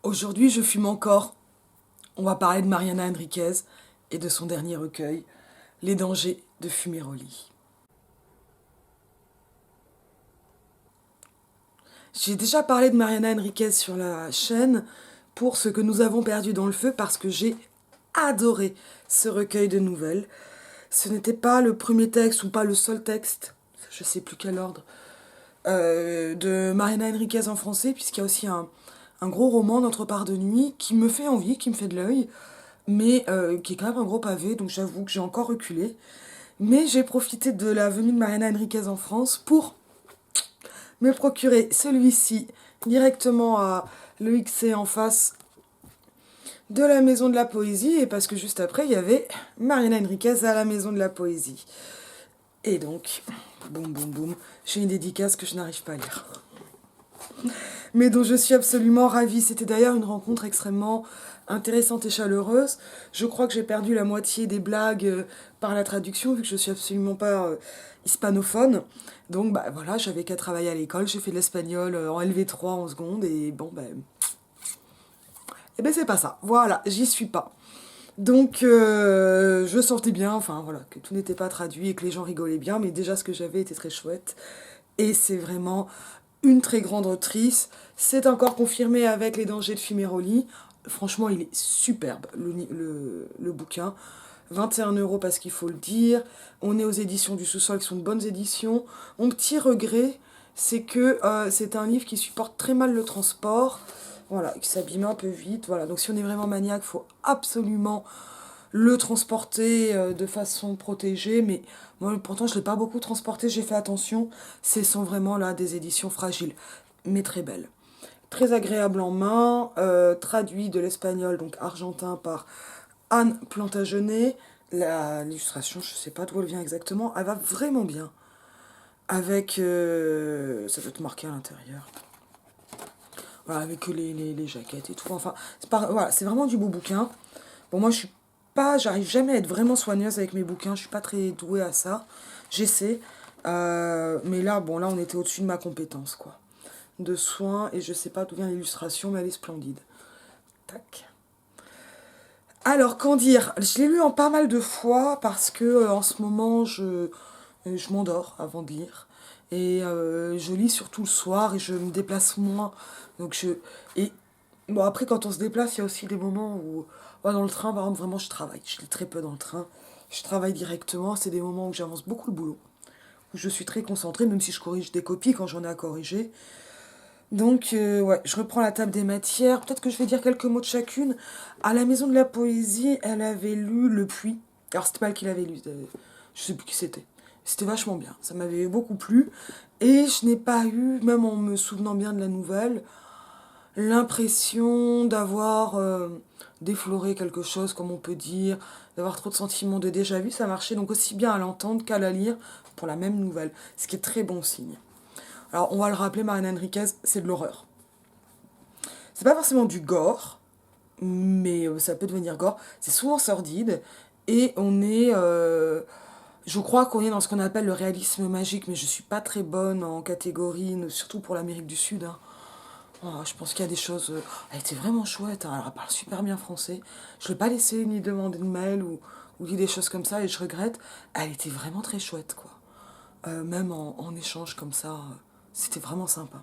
Aujourd'hui, je fume encore. On va parler de Mariana Enriquez et de son dernier recueil, Les dangers de fumer au lit. J'ai déjà parlé de Mariana Enriquez sur la chaîne pour ce que nous avons perdu dans le feu parce que j'ai adoré ce recueil de nouvelles. Ce n'était pas le premier texte ou pas le seul texte, je sais plus quel ordre, de Mariana Enriquez en français, puisqu'il y a aussi un gros roman d'Entre parts de nuit qui me fait envie, qui me fait de l'œil, mais qui est quand même un gros pavé, donc j'avoue que j'ai encore reculé. Mais j'ai profité de la venue de Mariana Enriquez en France pour me procurer celui-ci directement à l'EXC en face de la Maison de la Poésie, et parce que juste après, il y avait Mariana Enriquez à la Maison de la Poésie. Et donc, boum boum boum, j'ai une dédicace que je n'arrive pas à lire, mais dont je suis absolument ravie. C'était d'ailleurs une rencontre extrêmement intéressante et chaleureuse. Je crois que j'ai perdu la moitié des blagues par la traduction, vu que je suis absolument pas hispanophone. Donc bah voilà, j'avais qu'à travailler à l'école, j'ai fait de l'espagnol en LV3 en seconde, et bon ben... Eh ben c'est pas ça, voilà, j'y suis pas. Donc je sentais bien, enfin voilà, que tout n'était pas traduit et que les gens rigolaient bien, mais déjà ce que j'avais était très chouette. Et c'est vraiment une très grande autrice. C'est encore confirmé avec Les dangers de fumer au lit. Franchement, il est superbe, le bouquin. 21 € parce qu'il faut le dire. On est aux éditions du Sous-sol qui sont de bonnes éditions. Mon petit regret, c'est que c'est un livre qui supporte très mal le transport. Voilà, qui s'abîme un peu vite. Voilà, donc si on est vraiment maniaque, il faut absolument le transporter de façon protégée, mais moi pourtant je ne l'ai pas beaucoup transporté, j'ai fait attention. Ce sont vraiment là des éditions fragiles, mais très belles. Très agréable en main, traduit de l'espagnol, donc argentin, par Anne Plantagenet. L'illustration, je ne sais pas d'où elle vient exactement, elle va vraiment bien. Avec, ça doit être marqué à l'intérieur. Voilà, avec les jaquettes et tout. Enfin, voilà, c'est vraiment du beau bouquin. Bon, moi, j'arrive jamais à être vraiment soigneuse avec mes bouquins. Je suis pas très douée à ça. J'essaie. Mais là, bon, là, on était au-dessus de ma compétence, quoi. De soins, et je sais pas d'où vient l'illustration, mais elle est splendide. Tac. Alors, qu'en dire? Je l'ai lu en pas mal de fois parce que en ce moment, je m'endors avant de lire. Et je lis surtout le soir et je me déplace moins. Donc et bon, après, quand on se déplace, il y a aussi des moments où, ouais, dans le train, par exemple, vraiment, je travaille. Je lis très peu dans le train. Je travaille directement. C'est des moments où j'avance beaucoup le boulot, où je suis très concentrée, même si je corrige des copies quand j'en ai à corriger. Donc, ouais, je reprends la table des matières. Peut-être que je vais dire quelques mots de chacune. À la Maison de la Poésie, elle avait lu Le Puits. Alors, c'était pas elle qui l'avait lu. Je sais plus qui c'était. C'était vachement bien. Ça m'avait beaucoup plu. Et je n'ai pas eu, même en me souvenant bien de la nouvelle, l'impression d'avoir défloré quelque chose, comme on peut dire, d'avoir trop de sentiments de déjà vu. Ça marchait donc aussi bien à l'entendre qu'à la lire pour la même nouvelle, ce qui est très bon signe. Alors on va le rappeler, Mariana Enriquez, c'est de l'horreur. C'est pas forcément du gore, mais ça peut devenir gore. C'est souvent sordide, et on est... je crois qu'on est dans ce qu'on appelle le réalisme magique, mais je suis pas très bonne en catégorie, surtout pour l'Amérique du Sud, hein. Oh, je pense qu'il y a des choses... elle était vraiment chouette, hein. Elle parle super bien français. Je ne l'ai pas laissé ni demander de mail ou dire des choses comme ça, et je regrette. Elle était vraiment très chouette, quoi. Même en échange comme ça, c'était vraiment sympa.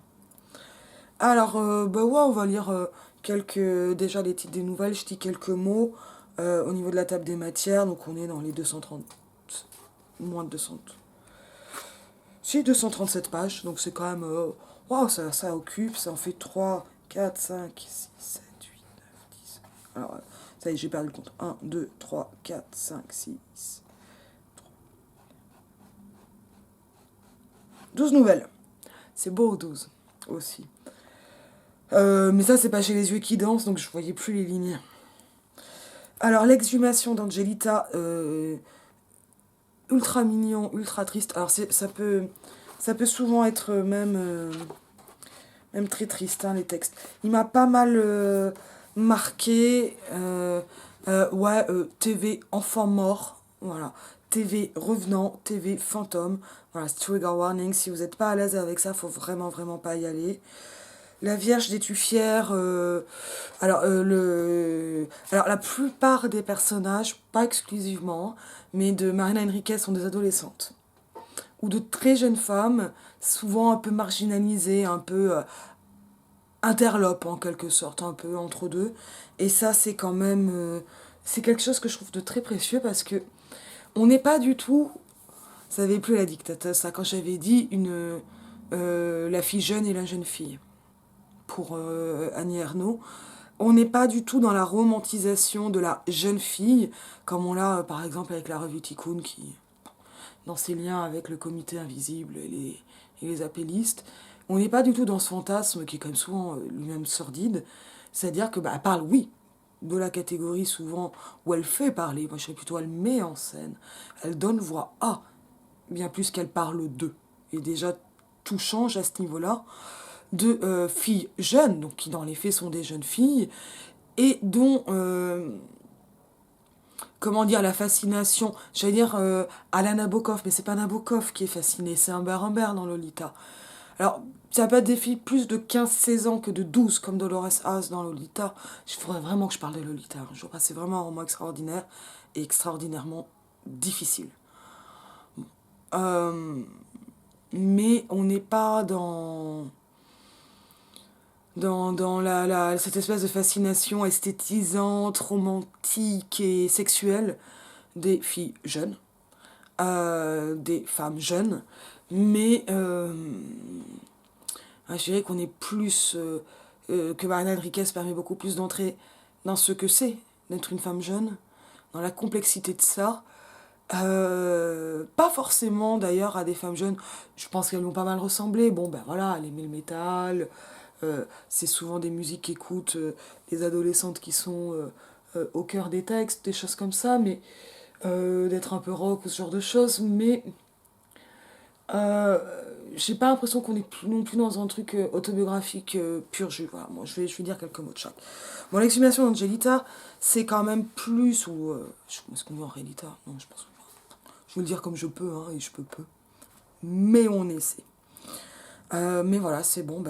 Alors, bah ouais, on va lire déjà les titres des nouvelles. Je dis quelques mots au niveau de la table des matières. Donc on est dans les 230... moins de 200... Si, 237 pages, donc c'est quand même... wow, ça occupe, ça en fait 3, 4, 5, 6, 7, 8, 9, 10... Alors, ça y est, j'ai perdu le compte. 1, 2, 3, 4, 5, 6... 12 nouvelles. C'est beau, 12, aussi. Mais ça, c'est pas chez les yeux qui dansent, donc je voyais plus les lignes. Alors, l'exhumation d'Angelita, ultra mignon, ultra triste. Alors, ça peut souvent être même très triste, hein, les textes. Il m'a pas mal marqué. Ouais, TV enfant mort. Voilà. TV revenant, TV fantôme. Voilà, trigger warning. Si vous n'êtes pas à l'aise avec ça, faut vraiment, vraiment pas y aller. La Vierge des Tuffières, alors la plupart des personnages, pas exclusivement, mais de Marina Enriquez sont des adolescentes. Ou de très jeunes femmes, souvent un peu marginalisées, un peu interlopes en quelque sorte, un peu entre deux. Et ça, c'est quand même... c'est quelque chose que je trouve de très précieux parce que on n'est pas du tout... Ça n'avait plus la dictateur, ça, quand j'avais dit la fille jeune et la jeune fille pour Annie Ernaux. On n'est pas du tout dans la romantisation de la jeune fille, comme on l'a par exemple avec la revue Tikkun, qui, dans ses liens avec le comité invisible et les appellistes, on n'est pas du tout dans ce fantasme qui est quand même souvent lui-même sordide, c'est-à-dire que elle parle, oui, de la catégorie souvent où elle fait parler, moi je dirais plutôt elle met en scène, elle donne voix à, bien plus qu'elle parle d'eux. Et déjà, tout change à ce niveau-là, de filles jeunes, donc qui dans les faits sont des jeunes filles, et dont, comment dire, la fascination, j'allais dire à la Nabokov, mais c'est pas Nabokov qui est fasciné, c'est Humbert dans Lolita. Alors, ça peut être des filles plus de 15-16 ans que de 12, comme Dolores Haas dans Lolita. Il faudrait vraiment que je parle de Lolita un jour, c'est vraiment un roman extraordinaire et extraordinairement difficile. Euh, mais on n'est pas dans cette espèce de fascination esthétisante, romantique et sexuelle des filles jeunes, des femmes jeunes, mais je dirais qu'on est plus, que Mariana Enriquez permet beaucoup plus d'entrer dans ce que c'est d'être une femme jeune, dans la complexité de ça. Pas forcément d'ailleurs à des femmes jeunes, je pense qu'elles vont pas mal ressembler. Bon, ben voilà, elle aimait le métal, c'est souvent des musiques qu'écoutent les adolescentes qui sont au cœur des textes, des choses comme ça, mais d'être un peu rock ou ce genre de choses, mais euh, j'ai pas l'impression qu'on est non plus dans un truc autobiographique pur jus. Voilà, moi je vais dire quelques mots de chaque. Bon, l'exhumation d'Angelita, c'est quand même plus, ou est-ce qu'on dit en réalité? Non, je pense pas. Je vais le dire comme je peux, hein, et je peux peu. Mais on essaie. Mais voilà, c'est bon,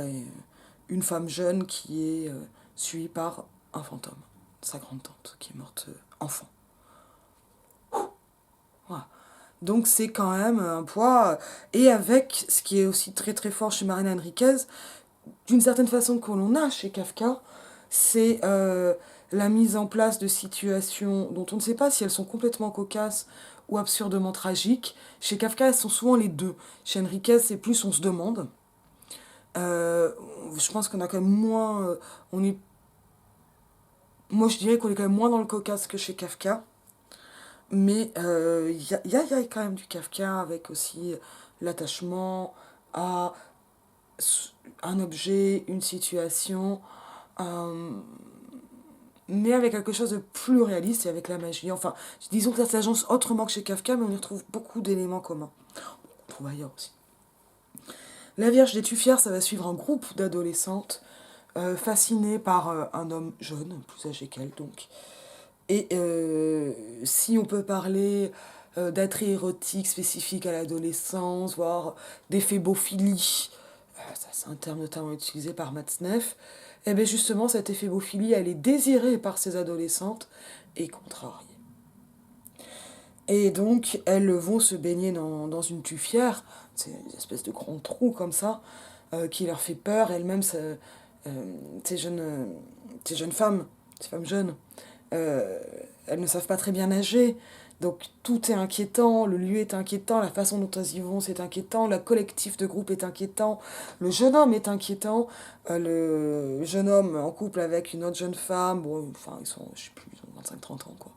une femme jeune qui est suivie par un fantôme, sa grande-tante, qui est morte enfant. Voilà. Donc c'est quand même un poids. Et avec ce qui est aussi très très fort chez Marina Enriquez, d'une certaine façon que l'on a chez Kafka, c'est la mise en place de situations dont on ne sait pas si elles sont complètement cocasses ou absurdement tragiques. Chez Kafka, elles sont souvent les deux. Chez Enriquez, c'est plus on se demande. Euh, je pense qu'on a quand même moins. Moi, je dirais qu'on est quand même moins dans le cocasse que chez Kafka. Mais y a quand même du Kafka avec aussi l'attachement à un objet, une situation, euh, mais avec quelque chose de plus réaliste et avec la magie. Enfin, disons que ça s'agence autrement que chez Kafka, mais on y retrouve beaucoup d'éléments communs. On trouve ailleurs aussi. La Vierge des Tuffières, ça va suivre un groupe d'adolescentes fascinées par un homme jeune, plus âgé qu'elle donc. Et si on peut parler d'attrait érotique spécifique à l'adolescence, voire d'éphébophilies, ça c'est un terme notamment utilisé par Matzneff, et bien justement cette éphébophilie, elle est désirée par ces adolescentes et contrariée. Et donc elles vont se baigner dans une tuffière, c'est une espèce de grand trou comme ça, qui leur fait peur, elles-mêmes, ces jeunes femmes, ces femmes jeunes, euh, elles ne savent pas très bien nager, donc tout est inquiétant, le lieu est inquiétant, la façon dont elles y vont c'est inquiétant, le collectif de groupe est inquiétant, le jeune homme est inquiétant, le jeune homme en couple avec une autre jeune femme, bon, enfin ils sont, je sais plus, ils ont 25-30 ans quoi,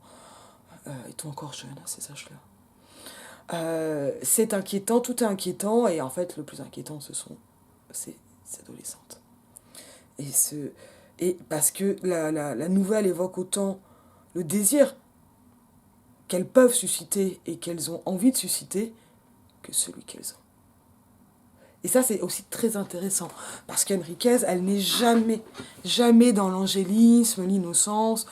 ils sont encore jeunes à ces âges-là. C'est inquiétant, tout est inquiétant, et en fait le plus inquiétant ce sont ces adolescentes. Et, et parce que la nouvelle évoque autant le désir qu'elles peuvent susciter et qu'elles ont envie de susciter que celui qu'elles ont. Et ça, c'est aussi très intéressant, parce qu'Enriquez, elle n'est jamais dans l'angélisme, l'innocence,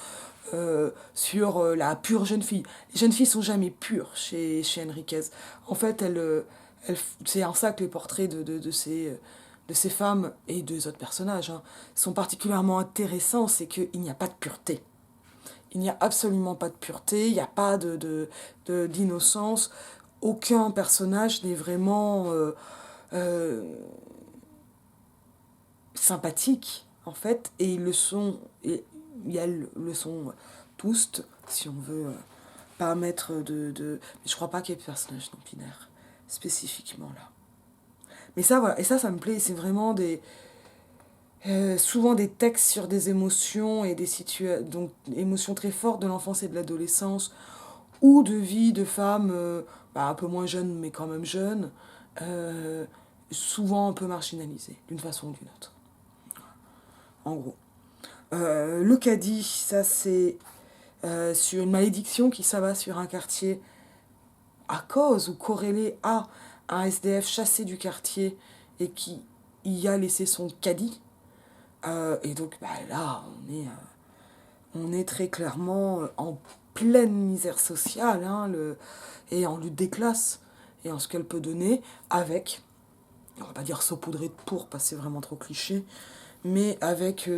sur la pure jeune fille. Les jeunes filles sont jamais pures chez Enriquez. En fait, c'est en ça que les portraits de ces femmes et des autres personnages hein, sont particulièrement intéressants, c'est qu'il n'y a pas de pureté. Il n'y a absolument pas de pureté, il n'y a pas d'innocence. Aucun personnage n'est vraiment euh, sympathique, en fait, et ils le sont, et elles le sont tous, si on veut pas mettre mais je crois pas qu'il y ait de personnage non binaire, spécifiquement là. Mais ça, voilà, et ça me plaît, c'est vraiment souvent des textes sur des émotions et des situations, donc émotions très fortes de l'enfance et de l'adolescence, ou de vie de femmes un peu moins jeunes, mais quand même jeunes, euh, souvent un peu marginalisées, d'une façon ou d'une autre, en gros. Le caddie, ça c'est sur une malédiction qui s'abat sur un quartier à cause ou corrélé à un SDF chassé du quartier et qui y a laissé son caddie. Et donc là, on est très clairement en pleine misère sociale hein, et en lutte des classes et en ce qu'elle peut donner avec, on va pas dire saupoudré de pourpre parce que c'est vraiment trop cliché, mais avec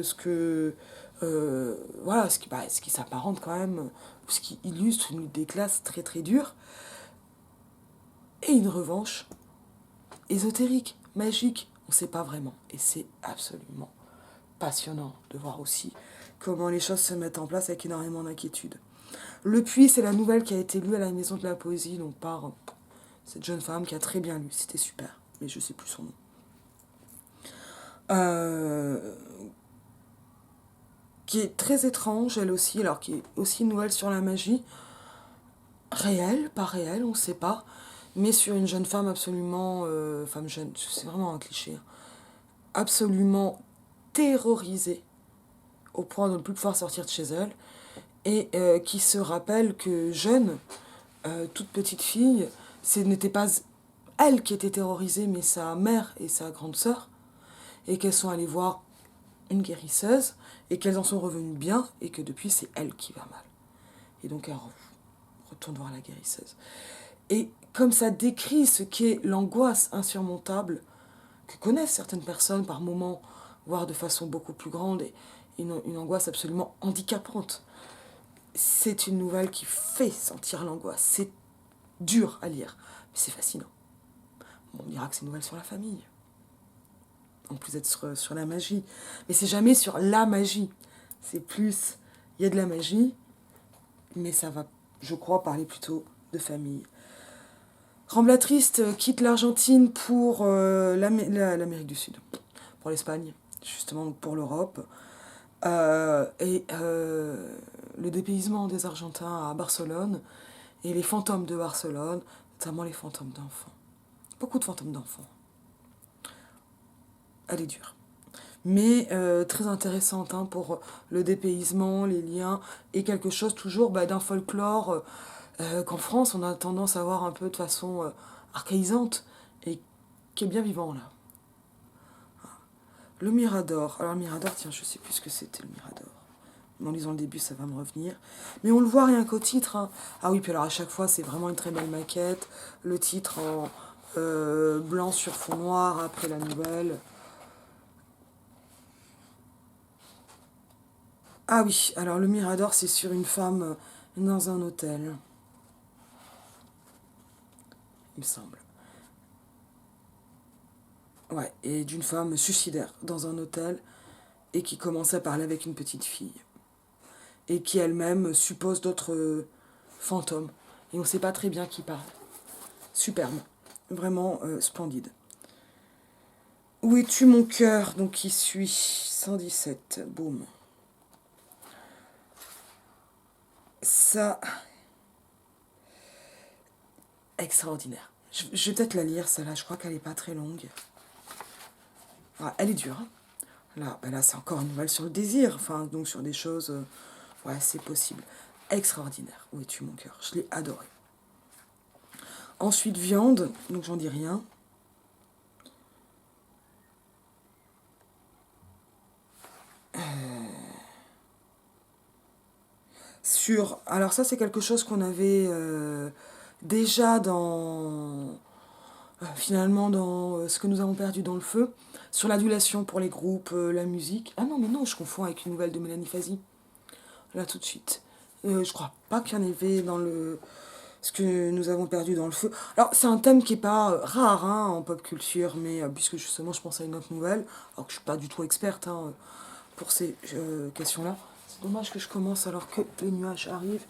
voilà, ce qui s'apparente quand même, ce qui illustre une lutte des classes très très dure et une revanche ésotérique, magique, on ne sait pas vraiment. Et c'est absolument passionnant de voir aussi comment les choses se mettent en place avec énormément d'inquiétude. Le Puits, c'est la nouvelle qui a été lue à la Maison de la Poésie, donc par cette jeune femme qui a très bien lu, c'était super, mais je ne sais plus son nom. Euh, qui est très étrange, elle aussi, alors qui est aussi une nouvelle sur la magie, réelle, pas réelle, on ne sait pas, mais sur une jeune femme absolument, femme jeune, c'est vraiment un cliché, hein, absolument terrorisée au point de ne plus pouvoir sortir de chez elle, et qui se rappelle que jeune, toute petite fille, ce n'était pas elle qui était terrorisée, mais sa mère et sa grande sœur, et qu'elles sont allées voir une guérisseuse, et qu'elles en sont revenues bien, et que depuis c'est elle qui va mal. Et donc elle retourne voir la guérisseuse. Et comme ça décrit ce qu'est l'angoisse insurmontable que connaissent certaines personnes par moments, voire de façon beaucoup plus grande, et une angoisse absolument handicapante. C'est une nouvelle qui fait sentir l'angoisse. C'est dur à lire, mais c'est fascinant. Bon, on dira que c'est une nouvelle sur la famille, en plus d'être sur la magie. Mais c'est jamais sur la magie. C'est plus, il y a de la magie, mais ça va, je crois, parler plutôt de famille. Ramblatriste quitte l'Argentine pour l'Amérique du Sud, pour l'Espagne, justement pour l'Europe. Le dépaysement des Argentins à Barcelone et les fantômes de Barcelone, notamment les fantômes d'enfants. Beaucoup de fantômes d'enfants. Elle est dure. Mais très intéressante hein, pour le dépaysement, les liens, et quelque chose toujours d'un folklore qu'en France on a tendance à voir un peu de façon archaïsante et qui est bien vivant là. Le Mirador. Alors le Mirador, tiens, je sais plus ce que c'était le Mirador. En lisant le début, ça va me revenir. Mais on le voit rien qu'au titre. Hein. Ah oui, puis alors à chaque fois, c'est vraiment une très belle maquette. Le titre en blanc sur fond noir après la nouvelle. Ah oui, alors le Mirador, c'est sur une femme dans un hôtel. Il me semble. Ouais, et d'une femme suicidaire dans un hôtel et qui commence à parler avec une petite fille. Et qui elle-même suppose d'autres fantômes. Et on ne sait pas très bien qui parle. Superbe. Vraiment splendide. Où es-tu mon cœur? Donc qui suit 117. Boum. Ça. Extraordinaire. Je vais peut-être la lire, celle-là. Je crois qu'elle n'est pas très longue. Ah, elle est dure. Hein. Là c'est encore une nouvelle sur le désir. Enfin, donc sur des choses. Ouais, c'est possible. Extraordinaire. Où es-tu mon cœur? Je l'ai adoré. Ensuite, viande. Donc j'en dis rien. Alors ça, c'est quelque chose qu'on avait déjà dans finalement dans ce que nous avons perdu dans le feu, sur l'adulation pour les groupes, la musique. Ah non, mais non, je confonds avec une nouvelle de Mélanie Fazi, là tout de suite. Je crois pas qu'il y en avait dans le ce que nous avons perdu dans le feu. Alors, c'est un thème qui est pas rare hein, en pop culture, mais puisque justement je pense à une autre nouvelle, alors que je suis pas du tout experte hein, pour ces questions-là. C'est dommage que je commence alors que les nuages arrivent.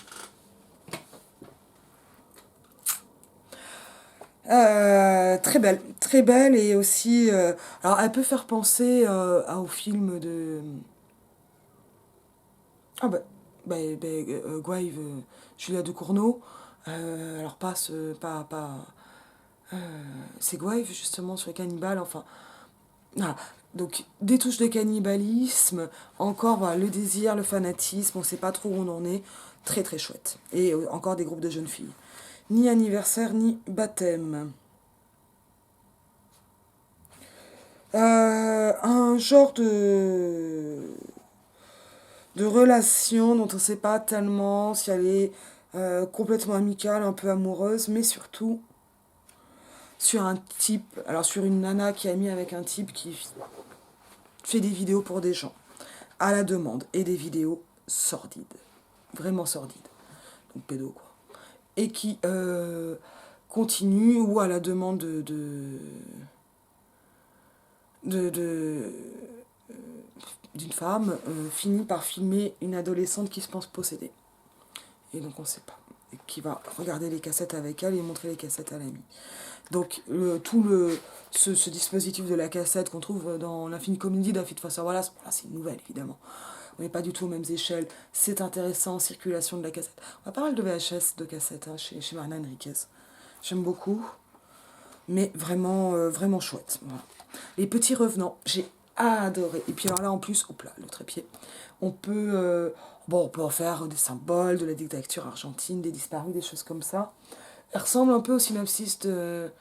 Très belle et aussi. Alors, elle peut faire penser au film de. Ah Gouaille, Julia Ducournau. Alors, c'est Gouaille justement sur les cannibales, enfin. Voilà. Donc, des touches de cannibalisme, encore voilà, le désir, le fanatisme, on sait pas trop où on en est. Très très chouette. Et encore des groupes de jeunes filles. Ni anniversaire, ni baptême. Un genre de relation dont on ne sait pas tellement si elle est complètement amicale, un peu amoureuse, mais surtout sur un type, alors sur une nana qui a mis avec un type qui fait des vidéos pour des gens, à la demande, et des vidéos sordides, vraiment sordides, donc pédo quoi, et qui continue ou à la demande de d'une femme, finit par filmer une adolescente qui se pense possédée. Et donc on ne sait pas. Et qui va regarder les cassettes avec elle et montrer les cassettes à l'ami. Donc ce dispositif de la cassette qu'on trouve dans l'Infini Comédie d'Afid Foster Wallace, voilà, c'est une nouvelle évidemment. On n'est pas du tout aux mêmes échelles. C'est intéressant, circulation de la cassette. On a pas mal de VHS, de cassettes hein, chez Mariana Enriquez. J'aime beaucoup, mais vraiment, vraiment chouette. Voilà. Les petits revenants, j'ai adoré. Et puis alors là, en plus, hop là, le trépied, on peut, on peut en faire des symboles de la dictature argentine, des disparus, des choses comme ça. Elle ressemble un peu au synopsis des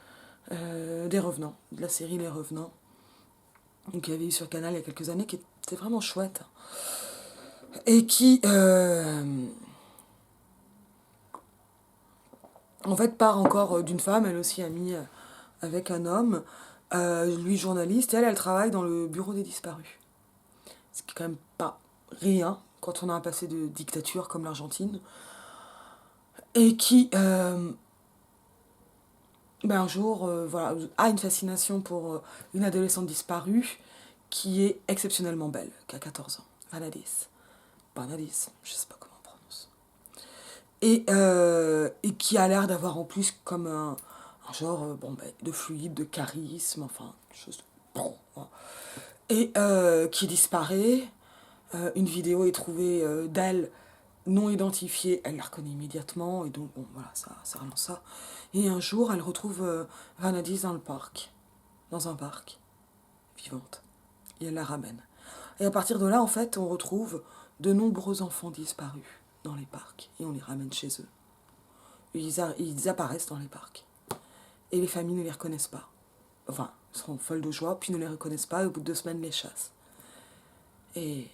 Revenants, de la série Les Revenants, qu'il y avait eu sur Canal il y a quelques années, qui était vraiment chouette. Et qui, en fait, part encore d'une femme, elle aussi amie avec un homme, lui journaliste, et elle travaille dans le bureau des disparus. Ce qui est quand même pas rien quand on a un passé de dictature comme l'Argentine. Et qui, un jour, voilà, a une fascination pour une adolescente disparue qui est exceptionnellement belle, qui a 14 ans, Vanadis. Vanadis, je sais pas comment on prononce. Et qui a l'air d'avoir en plus comme un genre de fluide, de charisme, enfin, chose de bon. Voilà. Et qui disparaît. Une vidéo est trouvée d'elle non identifiée, elle la reconnaît immédiatement, et donc bon, voilà, ça relance ça. Et un jour, elle retrouve Vanadis dans un parc, vivante, et elle la ramène. Et à partir de là, en fait, on retrouve de nombreux enfants disparus dans les parcs, et on les ramène chez eux. Ils apparaissent dans les parcs. Et les familles ne les reconnaissent pas. Enfin, seront folles de joie, puis ne les reconnaissent pas, et au bout de 2 semaines, les chassent. Et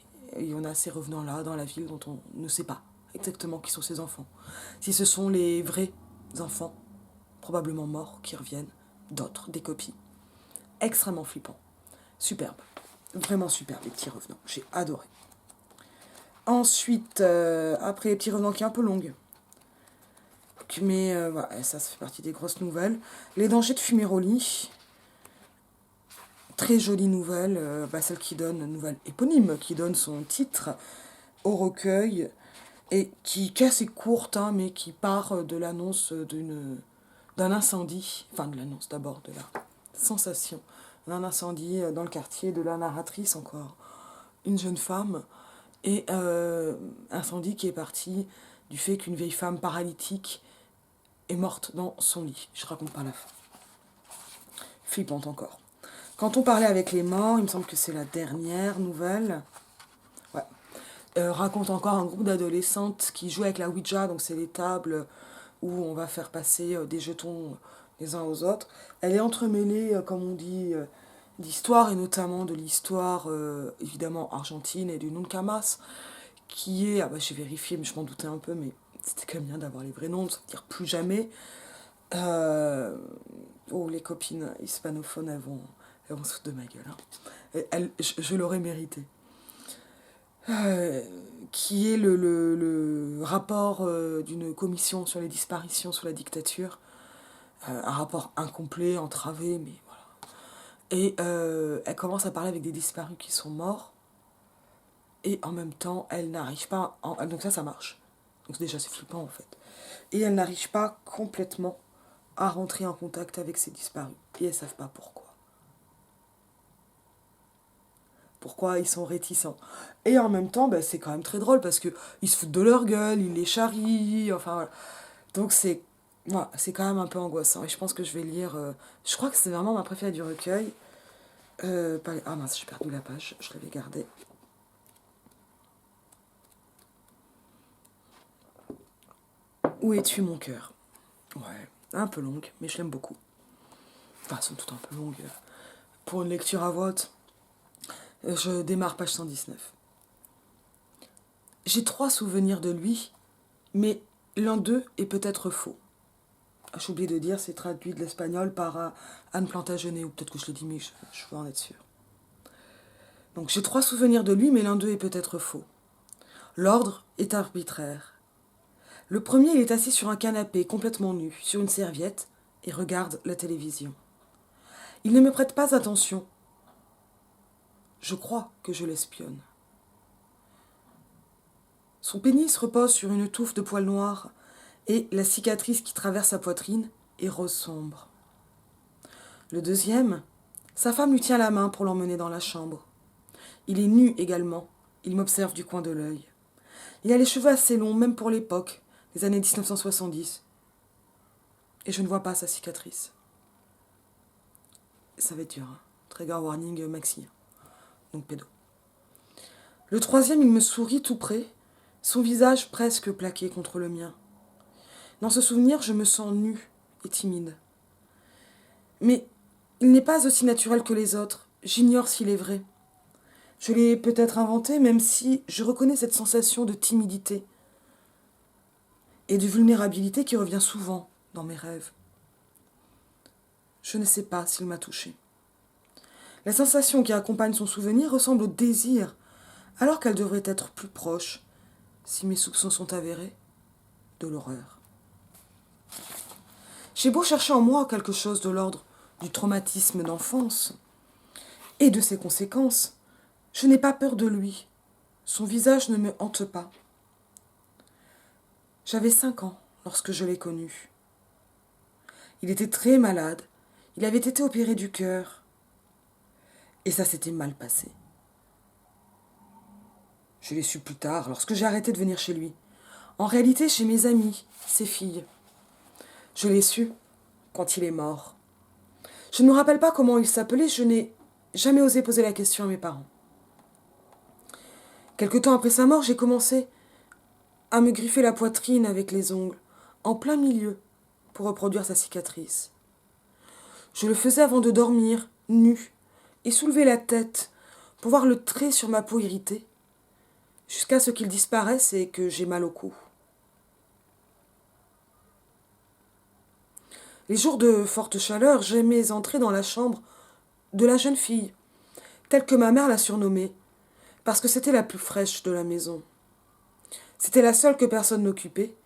on a ces revenants-là dans la ville dont on ne sait pas exactement qui sont ces enfants. Si ce sont les vrais enfants, probablement morts, qui reviennent, d'autres, des copies. Extrêmement flippant. Superbe. Vraiment superbe, les petits revenants. J'ai adoré. Ensuite, après les petits revenants qui est un peu longue. Mais voilà, ça fait partie des grosses nouvelles. Les dangers de Fumeroli. Très jolie nouvelle, celle qui donne, nouvelle éponyme, qui donne son titre au recueil, et qui est assez courte, hein, mais qui part de l'annonce d'un incendie, enfin de l'annonce d'abord, de la sensation d'un incendie dans le quartier, de la narratrice encore, une jeune femme, et incendie qui est parti du fait qu'une vieille femme paralytique est morte dans son lit. Je raconte pas la fin. Flippante encore. Quand on parlait avec les morts, il me semble que c'est la dernière nouvelle. Ouais. Raconte encore un groupe d'adolescentes qui jouent avec la Ouija, donc c'est les tables où on va faire passer des jetons les uns aux autres. Elle est entremêlée, comme on dit, d'histoires, et notamment de l'histoire, évidemment, argentine et du Nuncamas, qui est, j'ai vérifié, mais je m'en doutais un peu, mais c'était quand même bien d'avoir les vrais noms, de se dire plus jamais. Oh, les copines hispanophones, elles vont se foutre de ma gueule. Hein. Je l'aurais mérité. Euh, qui est le rapport d'une commission sur les disparitions sous la dictature. Un rapport incomplet, entravé, mais voilà. Et elle commence à parler avec des disparus qui sont morts. Et en même temps, elle n'arrive pas... Donc ça marche. Donc déjà, c'est flippant, en fait. Et elle n'arrive pas complètement à rentrer en contact avec ces disparus. Et elles ne savent pas pourquoi. Pourquoi ils sont réticents. Et en même temps, bah, c'est quand même très drôle parce qu'ils se foutent de leur gueule, ils les charrient, enfin voilà. Donc voilà, c'est quand même un peu angoissant. Et je pense que je vais lire... je crois que c'est vraiment ma préférée du recueil. Ah mince, j'ai perdu la page, je l'avais gardée. Où es-tu mon cœur? Ouais, un peu longue, mais je l'aime beaucoup. Enfin, elles sont toutes un peu longues. Pour une lecture à voix haute, je démarre page 119. J'ai 3 souvenirs de lui, mais l'un d'eux est peut-être faux. J'ai oublié de dire, c'est traduit de l'espagnol par Anne Plantagenet, ou peut-être que je l'ai dit, mais je veux en être sûre. Donc j'ai 3 souvenirs de lui, mais l'un d'eux est peut-être faux. L'ordre est arbitraire. Le premier, il est assis sur un canapé, complètement nu, sur une serviette, et regarde la télévision. Il ne me prête pas attention. Je crois que je l'espionne. Son pénis repose sur une touffe de poils noirs, et la cicatrice qui traverse sa poitrine est rose sombre. Le deuxième, sa femme lui tient la main pour l'emmener dans la chambre. Il est nu également, il m'observe du coin de l'œil. Il a les cheveux assez longs, même pour l'époque, les années 1970. Et je ne vois pas sa cicatrice. Ça va être dur, hein. Trigger warning maxi. Donc pédo. Le troisième, il me sourit tout près, son visage presque plaqué contre le mien. Dans ce souvenir, je me sens nue et timide. Mais il n'est pas aussi naturel que les autres. J'ignore s'il est vrai. Je l'ai peut-être inventé, même si je reconnais cette sensation de timidité et de vulnérabilité qui revient souvent dans mes rêves. Je ne sais pas s'il m'a touchée. La sensation qui accompagne son souvenir ressemble au désir, alors qu'elle devrait être plus proche, si mes soupçons sont avérés, de l'horreur. J'ai beau chercher en moi quelque chose de l'ordre du traumatisme d'enfance et de ses conséquences, je n'ai pas peur de lui. Son visage ne me hante pas. J'avais 5 ans lorsque je l'ai connu. Il était très malade, il avait été opéré du cœur, et ça s'était mal passé. Je l'ai su plus tard, lorsque j'ai arrêté de venir chez lui. En réalité, chez mes amis, ses filles. Je l'ai su quand il est mort. Je ne me rappelle pas comment il s'appelait, je n'ai jamais osé poser la question à mes parents. Quelque temps après sa mort, j'ai commencé à me griffer la poitrine avec les ongles, en plein milieu, pour reproduire sa cicatrice. Je le faisais avant de dormir, nu, et soulever la tête pour voir le trait sur ma peau irritée, jusqu'à ce qu'il disparaisse et que j'ai mal au cou. Les jours de forte chaleur, j'aimais entrer dans la chambre de la jeune fille, telle que ma mère l'a surnommée, parce que c'était la plus fraîche de la maison. C'était la seule que personne n'occupait,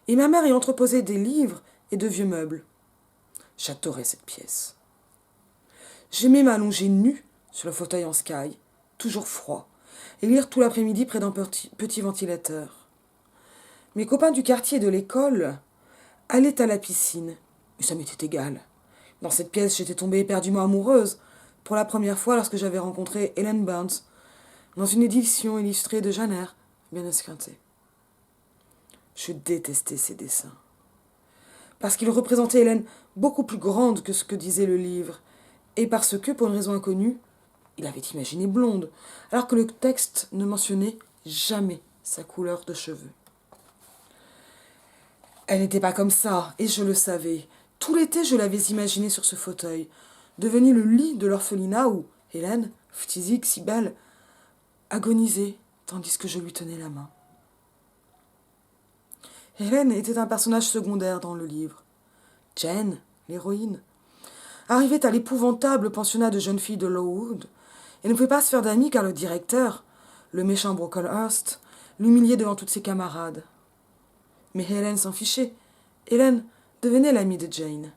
et ma mère y entreposait des livres et de vieux meubles. J'adorais cette pièce. J'aimais m'allonger nue sur le fauteuil en sky, toujours froid, et lire tout l'après-midi près d'un petit ventilateur. Mes copains du quartier et de l'école allaient à la piscine, et ça m'était égal. Dans cette pièce, j'étais tombée éperdument amoureuse, pour la première fois lorsque j'avais rencontré Helen Burns, dans une édition illustrée de Jeanne Eyre, bien esquintée. Je détestais ses dessins. Parce qu'il représentait Hélène beaucoup plus grande que ce que disait le livre, et parce que, pour une raison inconnue, il avait imaginé blonde, alors que le texte ne mentionnait jamais sa couleur de cheveux. Elle n'était pas comme ça, et je le savais. Tout l'été, je l'avais imaginée sur ce fauteuil, devenu le lit de l'orphelinat où Hélène, physique si belle, agonisait tandis que je lui tenais la main. Hélène était un personnage secondaire dans le livre. Jane, l'héroïne, arrivait à l'épouvantable pensionnat de jeunes filles de Lowood et ne pouvait pas se faire d'amis car le directeur, le méchant Brocklehurst, l'humiliait devant toutes ses camarades. Mais Hélène s'en fichait. Hélène devenait l'amie de Jane.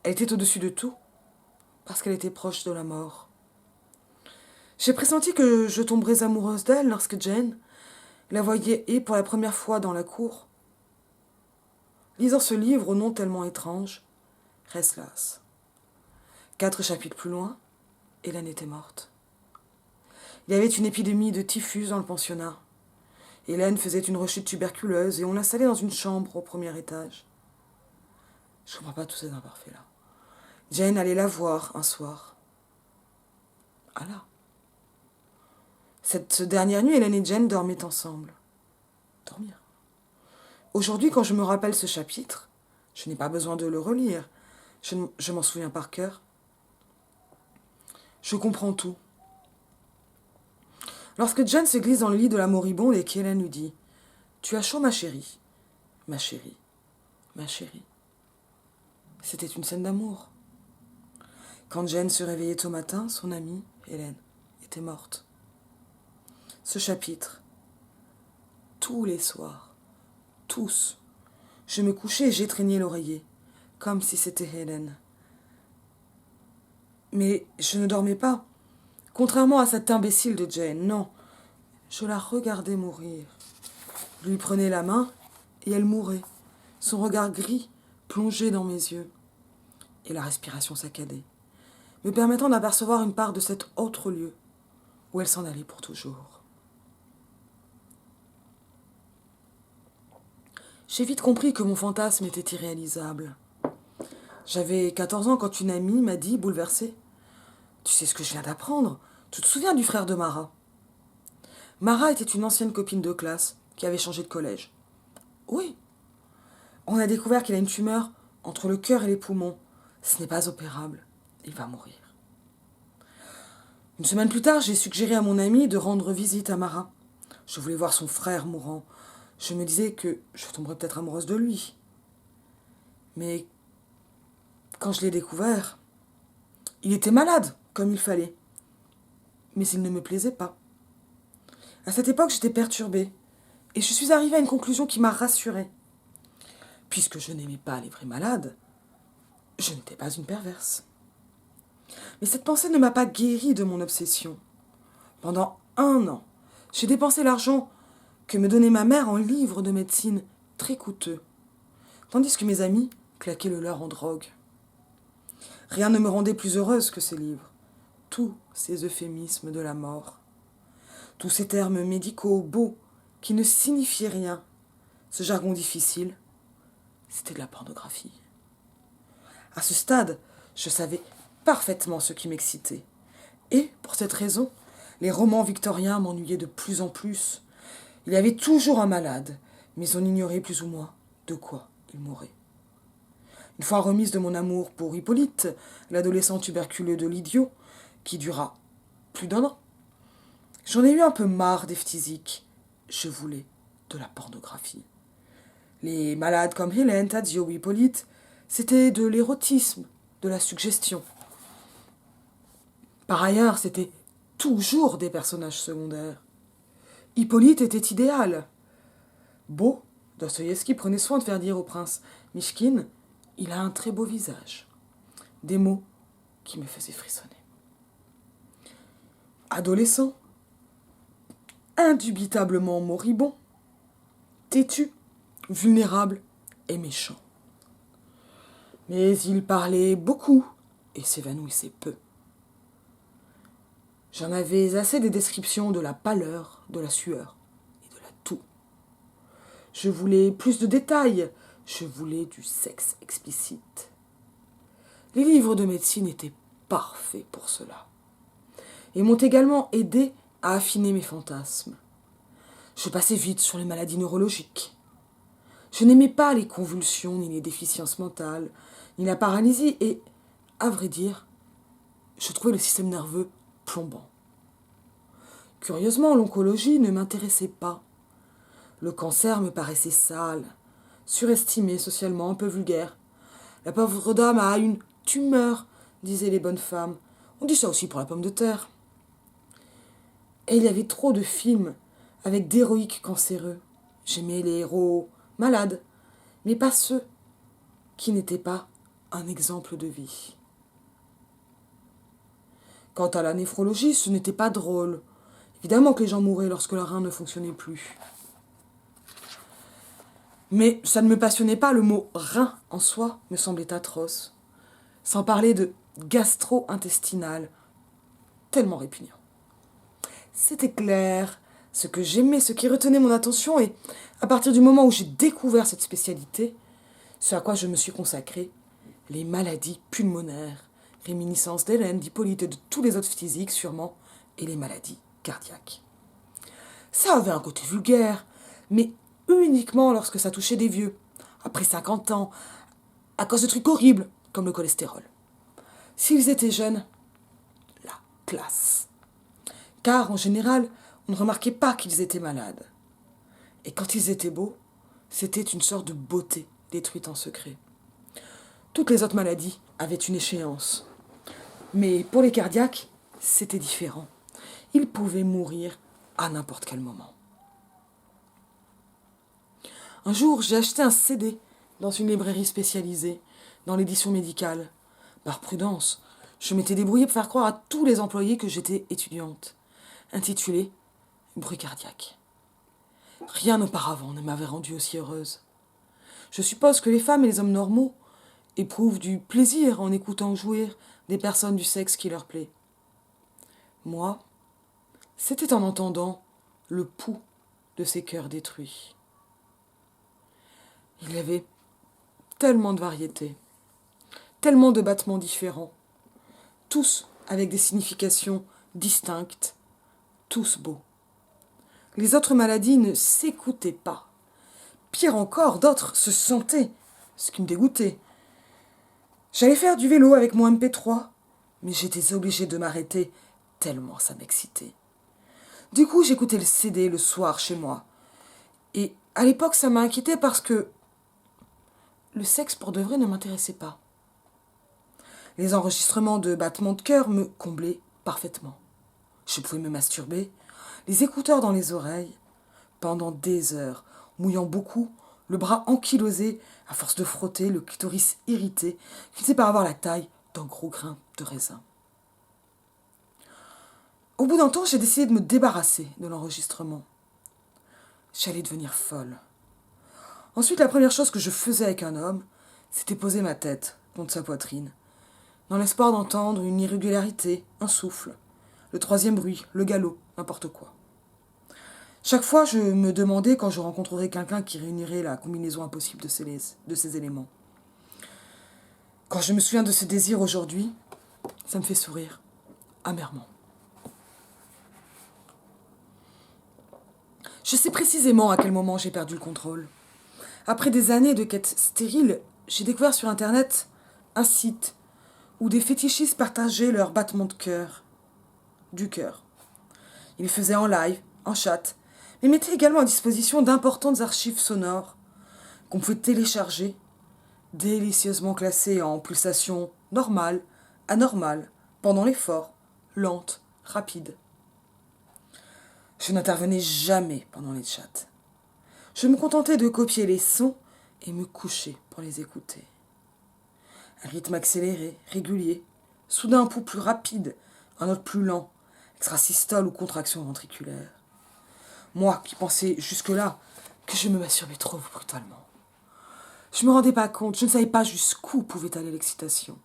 Elle était au-dessus de tout, parce qu'elle était proche de la mort. J'ai pressenti que je tomberais amoureuse d'elle lorsque Jane la voyait et pour la première fois dans la cour. Lisant ce livre au nom tellement étrange, Restless. 4 chapitres plus loin, Hélène était morte. Il y avait une épidémie de typhus dans le pensionnat. Hélène faisait une rechute tuberculeuse et on l'installait dans une chambre au premier étage. Je comprends pas tous ces imparfaits-là. Jane allait la voir un soir. Ah là. Cette dernière nuit, Hélène et Jane dormaient ensemble. Dormir. Aujourd'hui, quand je me rappelle ce chapitre, je n'ai pas besoin de le relire. Je m'en souviens par cœur. Je comprends tout. Lorsque Jane se glisse dans le lit de la moribonde et qu'Hélène lui dit « Tu as chaud, ma chérie ?»« Ma chérie, ma chérie. » C'était une scène d'amour. Quand Jane se réveillait au matin, son amie, Hélène, était morte. Ce chapitre, tous les soirs, tous, je me couchais et j'étreignais l'oreiller, comme si c'était Hélène. Mais je ne dormais pas, contrairement à cette imbécile de Jane, non. Je la regardais mourir. Je lui prenais la main et elle mourait, son regard gris plongé dans mes yeux, et la respiration saccadée, me permettant d'apercevoir une part de cet autre lieu où elle s'en allait pour toujours. J'ai vite compris que mon fantasme était irréalisable. J'avais 14 ans quand une amie m'a dit, bouleversée, « Tu sais ce que je viens d'apprendre? Tu te souviens du frère de Mara ?» Mara était une ancienne copine de classe qui avait changé de collège. Oui. On a découvert qu'il a une tumeur entre le cœur et les poumons. Ce n'est pas opérable. Il va mourir. Une semaine plus tard, j'ai suggéré à mon amie de rendre visite à Mara. Je voulais voir son frère mourant. Je me disais que je tomberais peut-être amoureuse de lui. Mais quand je l'ai découvert, il était malade, comme il fallait. Mais il ne me plaisait pas. À cette époque, j'étais perturbée. Et je suis arrivée à une conclusion qui m'a rassurée. Puisque je n'aimais pas les vrais malades, je n'étais pas une perverse. Mais cette pensée ne m'a pas guérie de mon obsession. Pendant 1 an, j'ai dépensé l'argent que me donnait ma mère en livres de médecine très coûteux, tandis que mes amis claquaient le leur en drogue. Rien ne me rendait plus heureuse que ces livres, tous ces euphémismes de la mort, tous ces termes médicaux beaux qui ne signifiaient rien, ce jargon difficile, c'était de la pornographie. À ce stade, je savais parfaitement ce qui m'excitait. Et, pour cette raison, les romans victoriens m'ennuyaient de plus en plus. Il y avait toujours un malade, mais on ignorait plus ou moins de quoi il mourait. Une fois remise de mon amour pour Hippolyte, l'adolescent tuberculeux de l'idiot, qui dura plus d'1 an, j'en ai eu un peu marre des phthisiques. Je voulais de la pornographie. Les malades comme Hélène, Tadzio ou Hippolyte, c'était de l'érotisme, de la suggestion. Par ailleurs, c'était toujours des personnages secondaires. Hippolyte était idéal. Beau, Dostoïevski prenait soin de faire dire au prince Mishkin, il a un très beau visage. Des mots qui me faisaient frissonner. Adolescent, indubitablement moribond, têtu, vulnérable et méchant. Mais il parlait beaucoup et s'évanouissait peu. J'en avais assez des descriptions de la pâleur, de la sueur et de la toux. Je voulais plus de détails, je voulais du sexe explicite. Les livres de médecine étaient parfaits pour cela et m'ont également aidé à affiner mes fantasmes. Je passais vite sur les maladies neurologiques. Je n'aimais pas les convulsions, ni les déficiences mentales, ni la paralysie, et, à vrai dire, je trouvais le système nerveux plombant. Curieusement, l'oncologie ne m'intéressait pas. Le cancer me paraissait sale, surestimé, socialement un peu vulgaire. La pauvre dame a une tumeur disaient les bonnes femmes. On dit ça aussi pour la pomme de terre. Et il y avait trop de films avec d'héroïques cancéreux. J'aimais les héros malades, mais pas ceux qui n'étaient pas un exemple de vie. Quant à la néphrologie, ce n'était pas drôle. Évidemment que les gens mouraient lorsque leur rein ne fonctionnait plus. Mais ça ne me passionnait pas, le mot rein en soi me semblait atroce. Sans parler de gastro-intestinal, tellement répugnant. C'était clair, ce que j'aimais, ce qui retenait mon attention, et à partir du moment où j'ai découvert cette spécialité, ce à quoi je me suis consacrée, les maladies pulmonaires, réminiscences d'Hélène, d'Hippolyte et de tous les autres physiques sûrement, et les maladies cardiaques. Ça avait un côté vulgaire, mais uniquement lorsque ça touchait des vieux, après 50 ans, à cause de trucs horribles, comme le cholestérol. S'ils étaient jeunes, la classe. Car, en général, on ne remarquait pas qu'ils étaient malades. Et quand ils étaient beaux, c'était une sorte de beauté détruite en secret. Toutes les autres maladies avaient une échéance. Mais pour les cardiaques, c'était différent. Ils pouvaient mourir à n'importe quel moment. Un jour, j'ai acheté un CD dans une librairie spécialisée, dans l'édition médicale. Par prudence, je m'étais débrouillée pour faire croire à tous les employés que j'étais étudiante, intitulé « Bruit cardiaque ». Rien auparavant ne m'avait rendue aussi heureuse. Je suppose que les femmes et les hommes normaux éprouvent du plaisir en écoutant jouir des personnes du sexe qui leur plaît. Moi, c'était en entendant le pouls de ces cœurs détruits. Il y avait tellement de variétés, tellement de battements différents, tous avec des significations distinctes, tous beaux. Les autres maladies ne s'écoutaient pas. Pire encore, d'autres se sentaient, ce qui me dégoûtait. J'allais faire du vélo avec mon MP3, mais j'étais obligée de m'arrêter tellement ça m'excitait. Du coup, j'écoutais le CD le soir chez moi. Et à l'époque, ça m'a inquiétée parce que le sexe pour de vrai ne m'intéressait pas. Les enregistrements de battements de cœur me comblaient parfaitement. Je pouvais me masturber, les écouteurs dans les oreilles, pendant des heures, mouillant beaucoup, le bras ankylosé, à force de frotter, le clitoris irrité, finissait par avoir la taille d'un gros grain de raisin. Au bout d'un temps, j'ai décidé de me débarrasser de l'enregistrement. J'allais devenir folle. Ensuite, la première chose que je faisais avec un homme, c'était poser ma tête contre sa poitrine, dans l'espoir d'entendre une irrégularité, un souffle, le troisième bruit, le galop, n'importe quoi. Chaque fois, je me demandais quand je rencontrerais quelqu'un qui réunirait la combinaison impossible de ces éléments. Quand je me souviens de ce désir aujourd'hui, ça me fait sourire, amèrement. Je sais précisément à quel moment j'ai perdu le contrôle. Après des années de quête stérile, j'ai découvert sur Internet un site où des fétichistes partageaient leurs battements de cœur, du cœur. Ils le faisaient en live, en chat, mais mettaient également à disposition d'importantes archives sonores qu'on pouvait télécharger, délicieusement classées en pulsations normales, anormales, pendant l'effort, lentes, rapides. Je n'intervenais jamais pendant les chats. Je me contentais de copier les sons et me coucher pour les écouter. Un rythme accéléré, régulier, soudain un pouls plus rapide, un autre plus lent, extrasystole ou contraction ventriculaire. Moi qui pensais jusque-là que je me masturbais trop brutalement. Je ne me rendais pas compte, je ne savais pas jusqu'où pouvait aller l'excitation.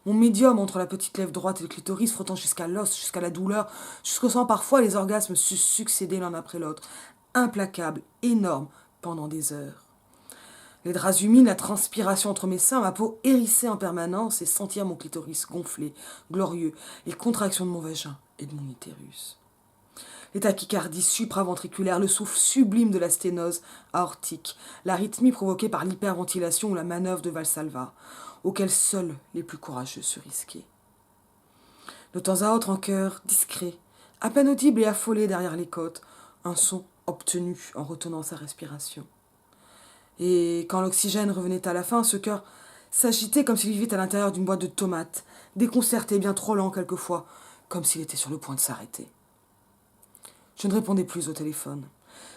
Mon médium entre la petite lèvre droite et le clitoris frottant jusqu'à l'os, jusqu'à la douleur, jusqu'au sang parfois, les orgasmes se succédaient l'un après l'autre, implacables, énormes, pendant des heures. Les draps humides, la transpiration entre mes seins, ma peau hérissée en permanence et sentir mon clitoris gonflé, glorieux, les contractions de mon vagin et de mon utérus. Les tachycardies supraventriculaires, le souffle sublime de la sténose aortique, l'arythmie provoquée par l'hyperventilation ou la manœuvre de Valsalva, auxquelles seuls les plus courageux se risquaient. De temps à autre, en chœur, discret, à peine audible et affolé derrière les côtes, un son obtenu en retenant sa respiration. Et quand l'oxygène revenait à la fin, ce cœur s'agitait comme s'il vivait à l'intérieur d'une boîte de tomates, déconcerté, bien trop lent quelquefois, comme s'il était sur le point de s'arrêter. Je ne répondais plus au téléphone.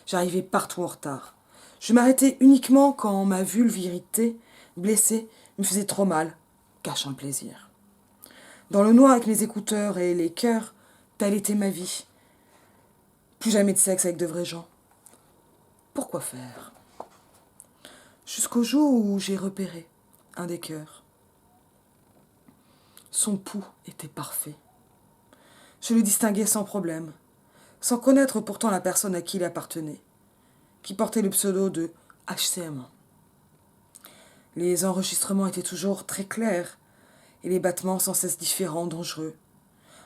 J'arrivais partout en retard. Je m'arrêtais uniquement quand ma vulve irritée, blessée, me faisait trop mal, cachant le plaisir. Dans le noir avec mes écouteurs et les cœurs, telle était ma vie. Plus jamais de sexe avec de vrais gens. Pourquoi faire? Jusqu'au jour où j'ai repéré un des cœurs. Son pouls était parfait. Je le distinguais sans problème, sans connaître pourtant la personne à qui il appartenait, qui portait le pseudo de HCM. Les enregistrements étaient toujours très clairs, et les battements sans cesse différents, dangereux,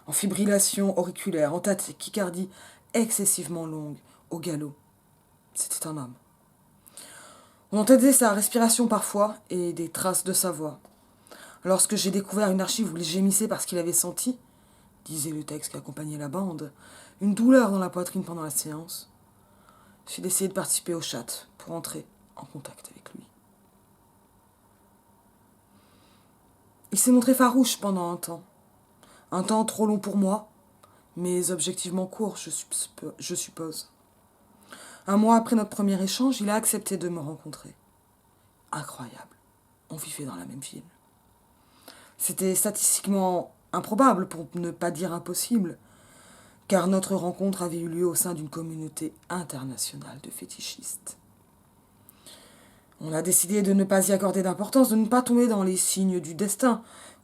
en fibrillation auriculaire, en tachycardie excessivement longue, au galop. C'était un homme. On entendait sa respiration parfois et des traces de sa voix. Lorsque j'ai découvert une archive où il gémissait parce qu'il avait senti, disait le texte qui accompagnait la bande, une douleur dans la poitrine pendant la séance, j'ai décidé de participer au chat pour entrer en contact avec lui. Il s'est montré farouche pendant un temps trop long pour moi, mais objectivement court, je suppose. Un mois après notre premier échange, il a accepté de me rencontrer. Incroyable, on vivait dans la même ville. C'était statistiquement improbable, pour ne pas dire impossible, car notre rencontre avait eu lieu au sein d'une communauté internationale de fétichistes. On a décidé de ne pas y accorder d'importance, de ne pas tomber dans les signes du destin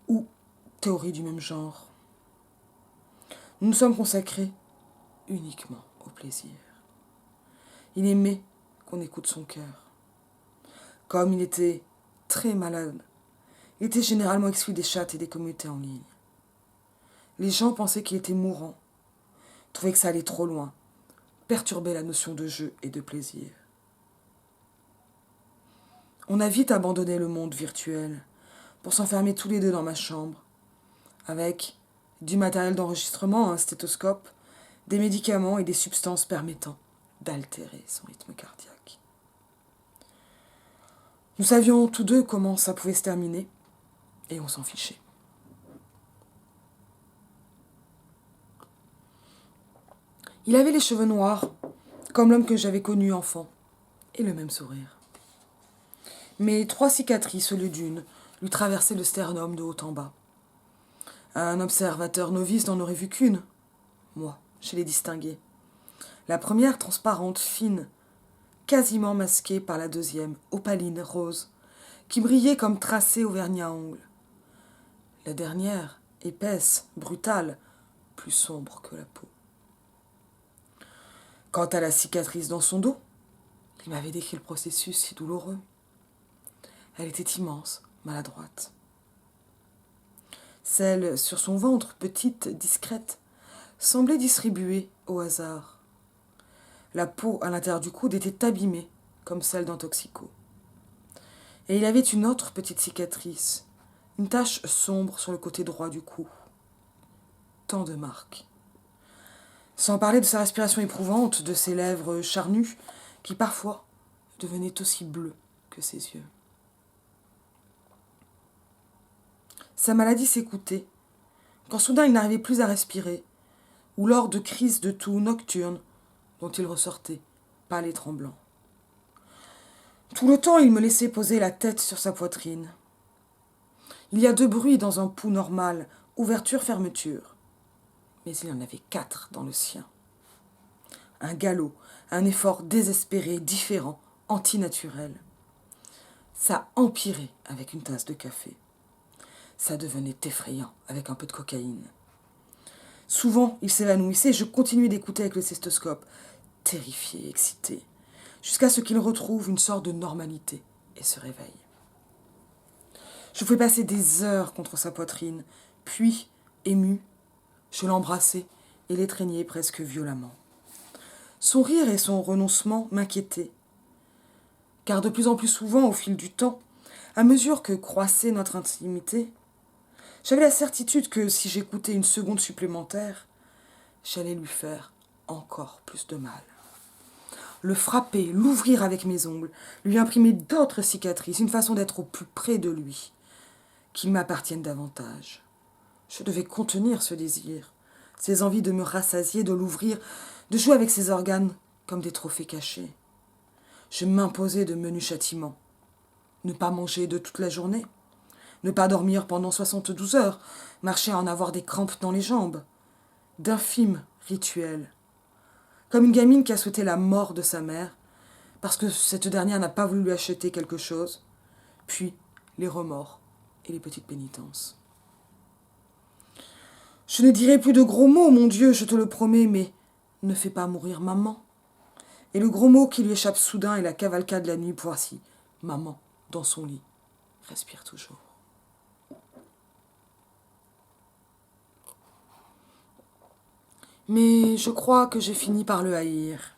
ou théories du même genre. Nous nous sommes consacrés uniquement au plaisir. Il aimait qu'on écoute son cœur. Comme il était très malade, il était généralement exclu des chats et des communautés en ligne. Les gens pensaient qu'il était mourant, trouvaient que ça allait trop loin, perturbait la notion de jeu et de plaisir. On a vite abandonné le monde virtuel pour s'enfermer tous les deux dans ma chambre, avec du matériel d'enregistrement, un stéthoscope, des médicaments et des substances permettant d'altérer son rythme cardiaque. Nous savions tous deux comment ça pouvait se terminer, et on s'en fichait. Il avait les cheveux noirs, comme l'homme que j'avais connu enfant, et le même sourire. Mes 3 cicatrices, au lieu d'une, lui traversaient le sternum de haut en bas. Un observateur novice n'en aurait vu qu'une. Moi, je les distinguais. La première, transparente, fine, quasiment masquée par la deuxième, opaline, rose, qui brillait comme tracée au vernis à ongles. La dernière, épaisse, brutale, plus sombre que la peau. Quant à la cicatrice dans son dos, il m'avait décrit le processus si douloureux. Elle était immense, maladroite. Celle sur son ventre, petite, discrète, semblait distribuée au hasard. La peau à l'intérieur du coude était abîmée, comme celle d'un toxico. Et il avait une autre petite cicatrice, une tache sombre sur le côté droit du cou. Tant de marques. Sans parler de sa respiration éprouvante, de ses lèvres charnues, qui parfois devenaient aussi bleues que ses yeux. Sa maladie s'écoutait, quand soudain il n'arrivait plus à respirer, ou lors de crises de toux nocturnes dont il ressortait, pâle et tremblant. Tout le temps, il me laissait poser la tête sur sa poitrine. Il y a 2 bruits dans un pouls normal, ouverture-fermeture. Mais il y en avait 4 dans le sien. Un galop, un effort désespéré, différent, antinaturel. Ça empirait avec une tasse de café. Ça devenait effrayant avec un peu de cocaïne. Souvent, il s'évanouissait et je continuais d'écouter avec le stéthoscope, terrifié, excité, jusqu'à ce qu'il retrouve une sorte de normalité et se réveille. Je pouvais passer des heures contre sa poitrine, puis, ému, je l'embrassais et l'étreignais presque violemment. Son rire et son renoncement m'inquiétaient, car de plus en plus souvent, au fil du temps, à mesure que croissait notre intimité, j'avais la certitude que si j'écoutais une seconde supplémentaire, j'allais lui faire encore plus de mal. Le frapper, l'ouvrir avec mes ongles, lui imprimer d'autres cicatrices, une façon d'être au plus près de lui, qu'il m'appartienne davantage. Je devais contenir ce désir, ces envies de me rassasier, de l'ouvrir, de jouer avec ses organes comme des trophées cachés. Je m'imposais de menus châtiments. Ne pas manger de toute la journée, ne pas dormir pendant 72 heures, marcher à en avoir des crampes dans les jambes. D'infimes rituels. Comme une gamine qui a souhaité la mort de sa mère, parce que cette dernière n'a pas voulu lui acheter quelque chose, puis les remords et les petites pénitences. Je ne dirai plus de gros mots, mon Dieu, je te le promets, mais ne fais pas mourir maman. Et le gros mot qui lui échappe soudain est la cavalcade de la nuit. Voici, maman, dans son lit, respire toujours. Mais je crois que j'ai fini par le haïr.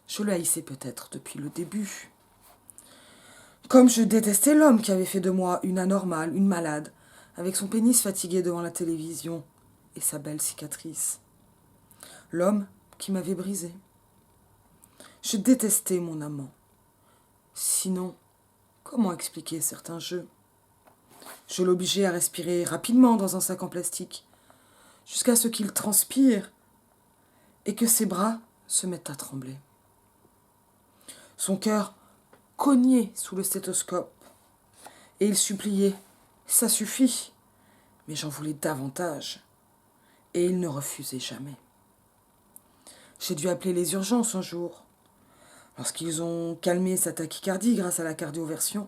Je le haïssais peut-être depuis le début. Comme je détestais l'homme qui avait fait de moi une anormale, une malade, avec son pénis fatigué devant la télévision et sa belle cicatrice. L'homme qui m'avait brisé. Je détestais mon amant. Sinon, comment expliquer certains jeux ? Je l'obligeais à respirer rapidement dans un sac en plastique, jusqu'à ce qu'il transpire et que ses bras se mettent à trembler. Son cœur cognait sous le stéthoscope et il suppliait « Ça suffit !» Mais j'en voulais davantage et il ne refusait jamais. J'ai dû appeler les urgences un jour. Lorsqu'ils ont calmé sa tachycardie grâce à la cardioversion,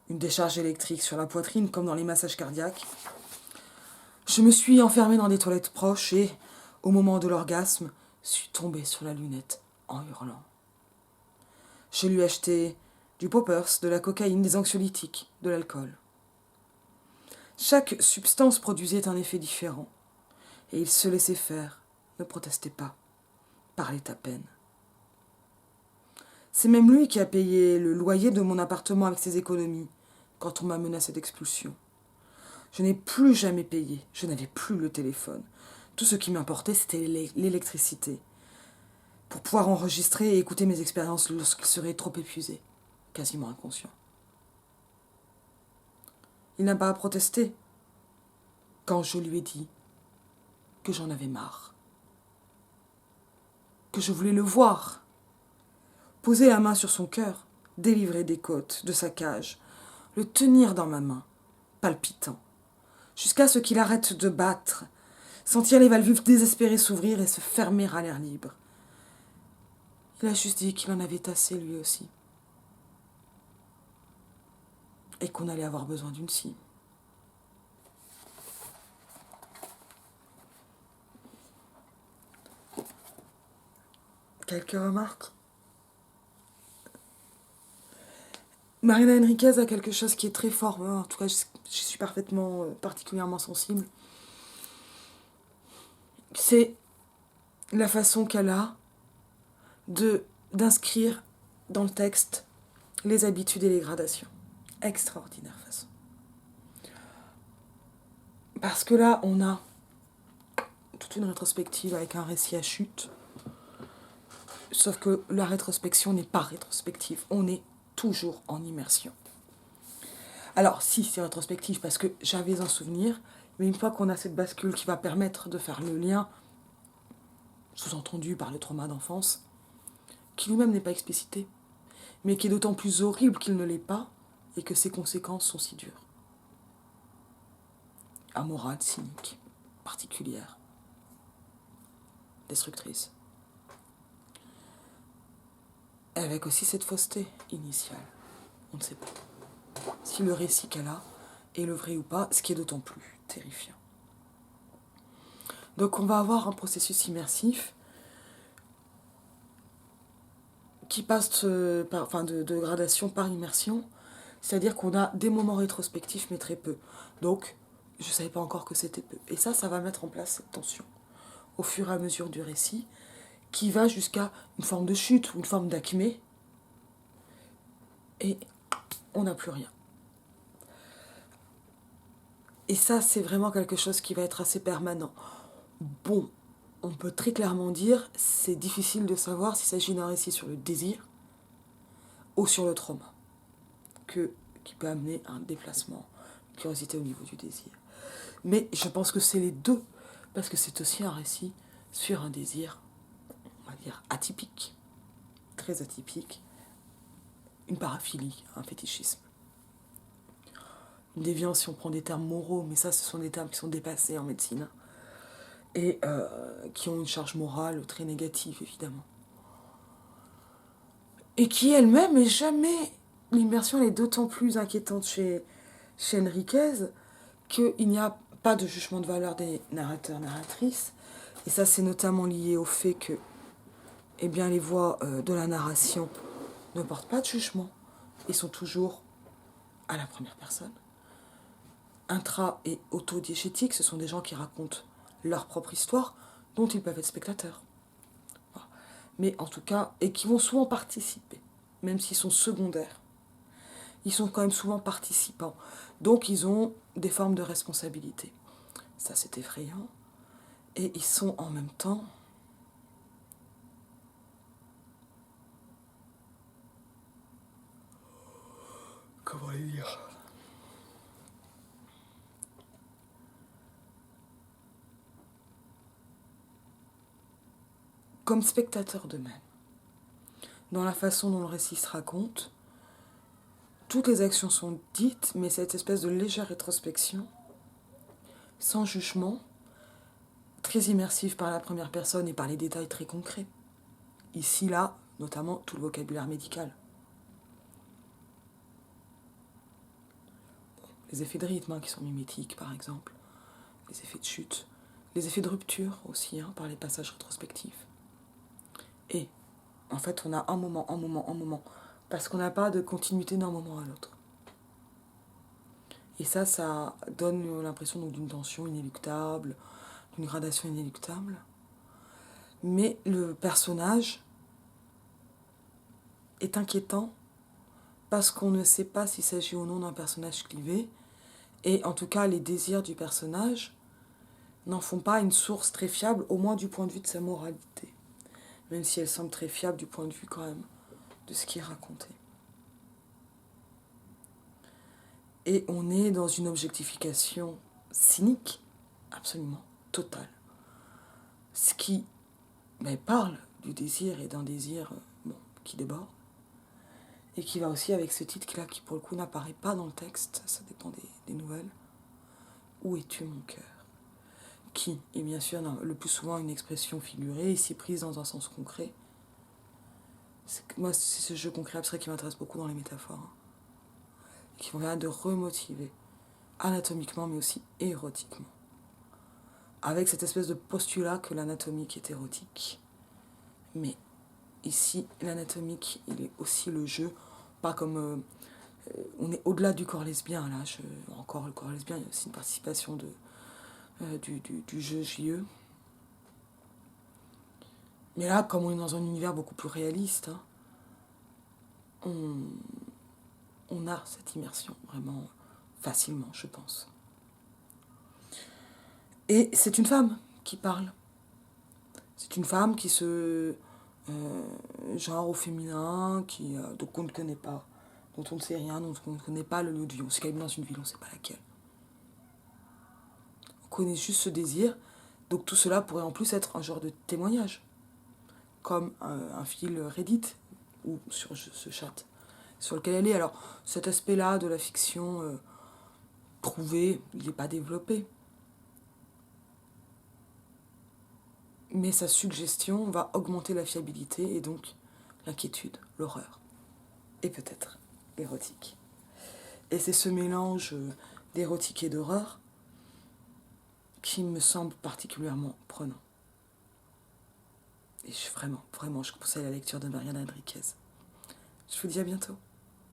une décharge électrique sur la poitrine comme dans les massages cardiaques, je me suis enfermée dans des toilettes proches et, au moment de l'orgasme, suis tombée sur la lunette en hurlant. Je lui ai acheté du poppers, de la cocaïne, des anxiolytiques, de l'alcool. Chaque substance produisait un effet différent, et il se laissait faire, ne protestait pas, parlait à peine. C'est même lui qui a payé le loyer de mon appartement avec ses économies, quand on m'a menacé d'expulsion. Je n'ai plus jamais payé, je n'avais plus le téléphone. Tout ce qui m'importait, c'était l'électricité, pour pouvoir enregistrer et écouter mes expériences lorsqu'il serait trop épuisé, quasiment inconscient. Il n'a pas protesté quand je lui ai dit que j'en avais marre, que je voulais le voir, poser la main sur son cœur, délivrer des côtes de sa cage, le tenir dans ma main, palpitant, jusqu'à ce qu'il arrête de battre, sentir les valvules désespérées s'ouvrir et se fermer à l'air libre. Il a juste dit qu'il en avait assez lui aussi, et qu'on allait avoir besoin d'une scie. Quelques remarques ? Mariana Enriquez a quelque chose qui est très fort, en tout cas je suis particulièrement sensible. C'est la façon qu'elle a d'inscrire dans le texte les habitudes et les gradations. Extraordinaire façon. Parce que là, on a toute une rétrospective avec un récit à chute. Sauf que la rétrospection n'est pas rétrospective. On est toujours en immersion. Alors, si c'est rétrospectif parce que j'avais un souvenir, mais une fois qu'on a cette bascule qui va permettre de faire le lien, sous-entendu par le trauma d'enfance, qui lui-même n'est pas explicité, mais qui est d'autant plus horrible qu'il ne l'est pas, et que ses conséquences sont si dures. Amorale, cynique, particulière, destructrice. Avec aussi cette fausseté initiale. On ne sait pas si le récit qu'elle a est le vrai ou pas, ce qui est d'autant plus terrifiant. Donc on va avoir un processus immersif qui passe de gradation par immersion, c'est-à-dire qu'on a des moments rétrospectifs mais très peu. Donc je ne savais pas encore que c'était peu. Et ça va mettre en place cette tension au fur et à mesure du récit qui va jusqu'à une forme de chute ou une forme d'acmé et on n'a plus rien. Et ça, c'est vraiment quelque chose qui va être assez permanent. Bon, on peut très clairement dire, c'est difficile de savoir s'il s'agit d'un récit sur le désir ou sur le trauma, qui peut amener un déplacement, curiosité au niveau du désir. Mais je pense que c'est les deux, parce que c'est aussi un récit sur un désir, on va dire, atypique, très atypique, une paraphilie, un fétichisme. Une déviance, si on prend des termes moraux, mais ça, ce sont des termes qui sont dépassés en médecine, et qui ont une charge morale très négative, évidemment. Et qui elle-même est jamais... L'immersion elle est d'autant plus inquiétante chez Enriquez qu'il n'y a pas de jugement de valeur des narrateurs-narratrices. Et ça, c'est notamment lié au fait que eh bien, les voix de la narration ne portent pas de jugement. Ils sont toujours à la première personne. Intra- et autodiégétique, ce sont des gens qui racontent leur propre histoire, dont ils peuvent être spectateurs. Voilà. Mais en tout cas, et qui vont souvent participer, même s'ils sont secondaires. Ils sont quand même souvent participants. Donc ils ont des formes de responsabilité. Ça, c'est effrayant. Et ils sont en même temps... Comment les dire ? Comme spectateurs d'eux-mêmes. Dans la façon dont le récit se raconte, toutes les actions sont dites, mais cette espèce de légère rétrospection, sans jugement, très immersive par la première personne et par les détails très concrets. Ici, là, notamment tout le vocabulaire médical. Les effets de rythme qui sont mimétiques, par exemple. Les effets de chute. Les effets de rupture aussi, par les passages rétrospectifs. Et, en fait, on a un moment, parce qu'on n'a pas de continuité d'un moment à l'autre. Et ça donne l'impression donc, d'une tension inéluctable, d'une gradation inéluctable. Mais le personnage est inquiétant parce qu'on ne sait pas s'il s'agit ou non d'un personnage clivé. Et en tout cas, les désirs du personnage n'en font pas une source très fiable, au moins du point de vue de sa moralité. Même si elle semble très fiable du point de vue quand même de ce qui est raconté. Et on est dans une objectification cynique, absolument totale. Ce qui parle du désir et d'un désir qui déborde. Et qui va aussi avec ce titre-là, qui pour le coup n'apparaît pas dans le texte, ça dépend des nouvelles. Où es-tu mon cœur ? Qui est bien sûr le plus souvent une expression figurée, ici prise dans un sens concret. Moi, c'est ce jeu concret abstrait qui m'intéresse beaucoup dans les métaphores. Qui vont permettre de remotiver anatomiquement, mais aussi érotiquement. Avec cette espèce de postulat que l'anatomique est érotique. Mais ici, l'anatomique, il est aussi le jeu, pas comme... on est au-delà du corps lesbien, là. Encore le corps lesbien, il y a aussi une participation du jeu JE. Mais là, comme on est dans un univers beaucoup plus réaliste, on a cette immersion vraiment facilement, je pense. Et c'est une femme qui parle. C'est une femme qui se genre au féminin, donc on ne connaît pas, dont on ne sait rien, dont on ne connaît pas le lieu de vie. On sait qu'elle est dans une ville, on ne sait pas laquelle. On connaît juste ce désir. Donc tout cela pourrait en plus être un genre de témoignage, comme un fil Reddit ou sur ce chat sur lequel elle est. Alors cet aspect-là de la fiction prouvée, il n'est pas développé. Mais sa suggestion va augmenter la fiabilité et donc l'inquiétude, l'horreur. Et peut-être l'érotique. Et c'est ce mélange d'érotique et d'horreur qui me semble particulièrement prenant. Et vraiment, je conseille la lecture de Mariana Enriquez. Je vous dis à bientôt.